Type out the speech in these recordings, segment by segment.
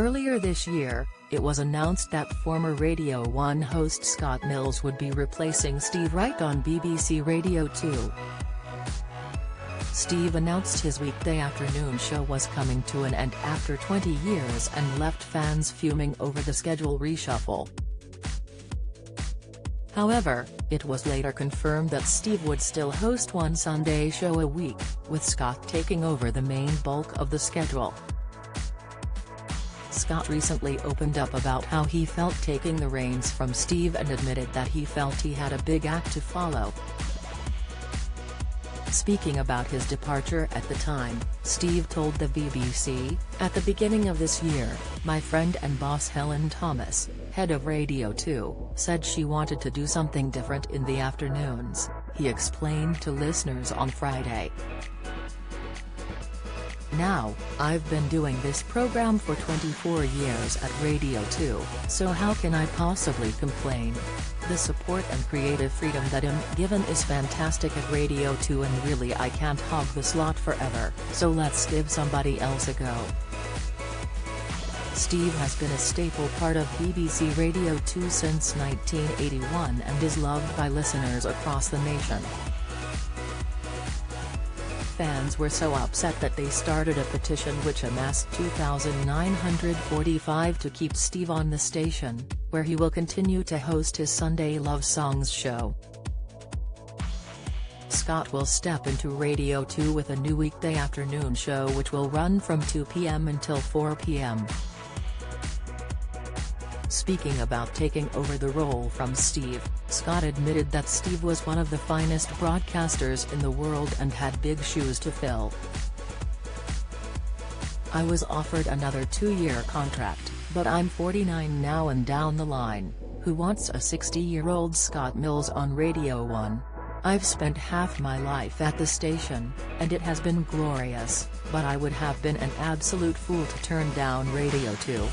Earlier this year, it was announced that former Radio 1 host Scott Mills would be replacing Steve Wright on BBC Radio 2. Steve announced his weekday afternoon show was coming to an end after 20 years and left fans fuming over the schedule reshuffle. However, it was later confirmed that Steve would still host one Sunday show a week, with Scott taking over the main bulk of the schedule. Scott recently opened up about how he felt taking the reins from Steve and admitted that he felt he had a big act to follow. Speaking about his departure at the time, Steve told the BBC, "At the beginning of this year, my friend and boss Helen Thomas, head of Radio 2, said she wanted to do something different in the afternoons," he explained to listeners on Friday. "Now, I've been doing this program for 24 years at Radio 2, so how can I possibly complain? The support and creative freedom that I'm given is fantastic at Radio 2 and really I can't hog the slot forever, so let's give somebody else a go." Steve has been a staple part of BBC Radio 2 since 1981 and is loved by listeners across the nation. Fans were so upset that they started a petition which amassed 2,945 to keep Steve on the station, where he will continue to host his Sunday Love Songs show. Scott will step into Radio 2 with a new weekday afternoon show which will run from 2 p.m. until 4 p.m. Speaking about taking over the role from Steve, Scott admitted that Steve was one of the finest broadcasters in the world and had big shoes to fill. "I was offered another 2-year contract, but I'm 49 now and down the line, who wants a 60-year-old Scott Mills on Radio 1? I've spent half my life at the station, and it has been glorious, but I would have been an absolute fool to turn down Radio 2.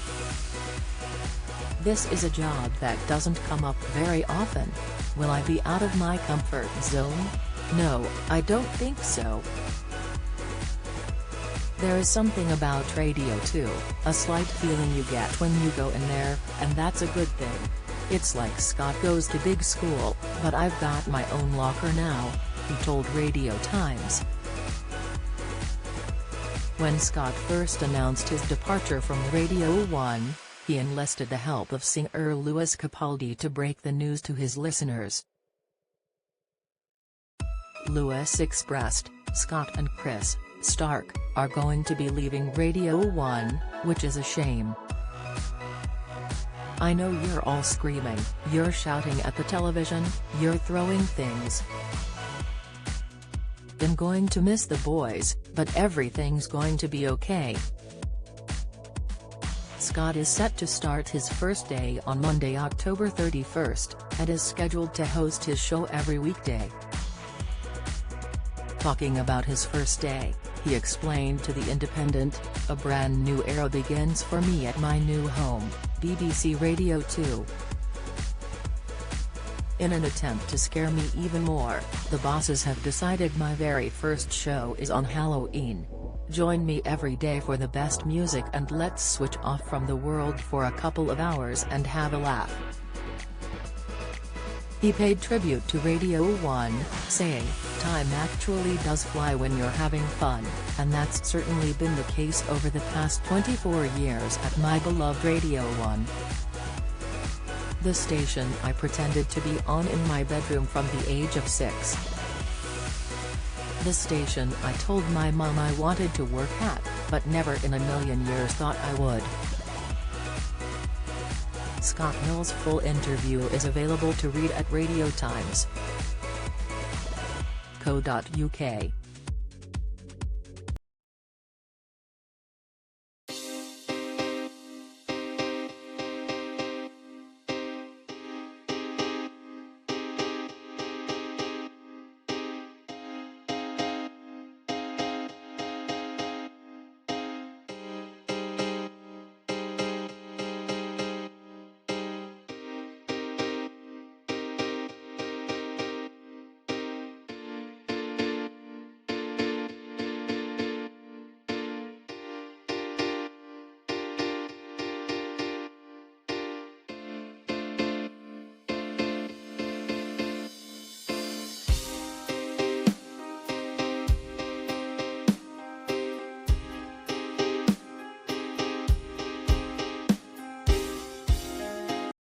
This is a job that doesn't come up very often. Will I be out of my comfort zone? No, I don't think so. There is something about Radio 2, a slight feeling you get when you go in there, and that's a good thing. It's like Scott goes to big school, but I've got my own locker now," he told Radio Times. When Scott first announced his departure from Radio 1, he enlisted the help of singer Lewis Capaldi to break the news to his listeners. Lewis expressed, "Scott and Chris Stark are going to be leaving Radio 1, which is a shame. I know you're all screaming, you're shouting at the television, you're throwing things. I'm going to miss the boys, but everything's going to be okay." Scott is set to start his first day on Monday, October 31st, and is scheduled to host his show every weekday. Talking about his first day, he explained to The Independent, "A brand new era begins for me at my new home, BBC Radio 2. In an attempt to scare me even more, the bosses have decided my very first show is on Halloween. Join me every day for the best music and let's switch off from the world for a couple of hours and have a laugh." He paid tribute to Radio 1, saying, "Time actually does fly when you're having fun, and that's certainly been the case over the past 24 years at my beloved Radio 1. The station I pretended to be on in my bedroom from the age of 6. The station I told my mom I wanted to work at, but never in a million years thought I would." Scott Mills' full interview is available to read at Radio Times. co.uk.